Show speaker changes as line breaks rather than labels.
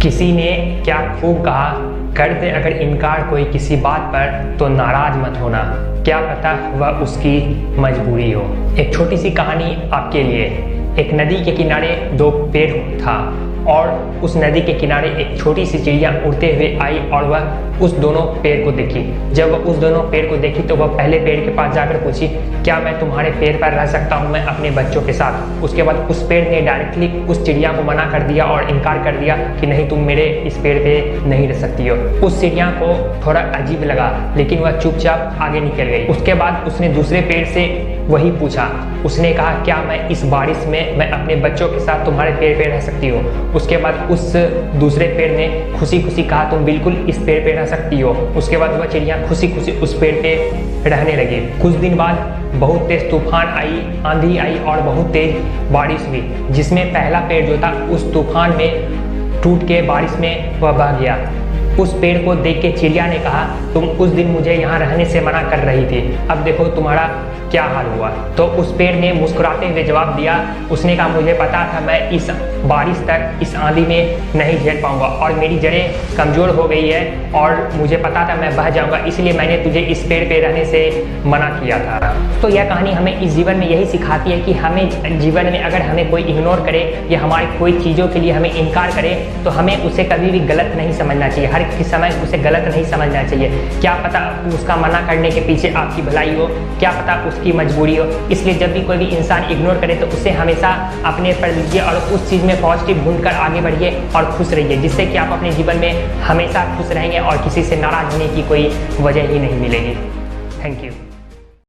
किसी ने क्या खूब कहा, कर दे अगर इनकार कोई किसी बात पर तो नाराज मत होना, क्या पता वह उसकी मजबूरी हो। एक छोटी सी कहानी आपके लिए। एक नदी के किनारे दो पेड़ था और उस नदी के किनारे एक छोटी सी चिड़िया उड़ते हुए आई और वह उस दोनों पेड़ को देखी। जब वह उस दोनों पेड़ को देखी तो वह पहले पेड़ के पास जाकर पूछी, क्या मैं तुम्हारे पेड़ पर रह सकता हूँ, मैं अपने बच्चों के साथ। उसके बाद उस पेड़ ने डायरेक्टली उस चिड़िया को मना कर दिया और इनकार कर दिया कि नहीं, तुम मेरे इस पेड़ पे नहीं रह सकती हो। उस चिड़िया को थोड़ा अजीब लगा लेकिन वह चुपचाप आगे निकल गई। उसके बाद उसने दूसरे पेड़ से वही पूछा। उसने कहा, क्या मैं इस बारिश में मैं अपने बच्चों के साथ तुम्हारे पेड़ पे रह सकती हूँ। उसके बाद उस दूसरे पेड़ ने खुशी खुशी कहा, तुम बिल्कुल इस पेड़ पे रह सकती हो। उसके बाद वह चिड़िया खुशी खुशी उस पेड़ पे रहने लगी। कुछ दिन बाद बहुत तेज तूफान आई, आंधी आई और बहुत तेज बारिश हुई, जिसमें पहला पेड़ जो था उस तूफान में टूट के बारिश में वह बह गया। उस पेड़ को देख के चिड़िया ने कहा, तुम उस दिन मुझे यहाँ रहने से मना कर रही थी, अब देखो तुम्हारा क्या हाल हुआ। तो उस पेड़ ने मुस्कुराते हुए जवाब दिया, उसने कहा, मुझे पता था मैं इस बारिश तक इस आंधी में नहीं झेल पाऊंगा और मेरी जड़ें कमज़ोर हो गई है और मुझे पता था मैं बह जाऊंगा, इसलिए मैंने तुझे इस पेड़ पे रहने से मना किया था। तो यह कहानी हमें इस जीवन में यही सिखाती है कि हमें जीवन में अगर हमें कोई इग्नोर करे या हमारी कोई चीज़ों के लिए हमें इनकार करे तो हमें उसे कभी भी गलत नहीं समझना चाहिए। हर किसी समय उसे गलत नहीं समझना चाहिए। क्या पता उसका मना करने के पीछे आपकी भलाई हो, क्या पता उसकी मजबूरी हो। इसलिए जब भी कोई भी इंसान इग्नोर करे तो उसे हमेशा अपने पर लीजिए और उस चीज़ में पॉजिटिव ढूंढकर आगे बढ़िए और खुश रहिए, जिससे कि आप अपने जीवन में हमेशा खुश रहेंगे और किसी से नाराज होने की कोई वजह ही नहीं मिलेगी। Thank you.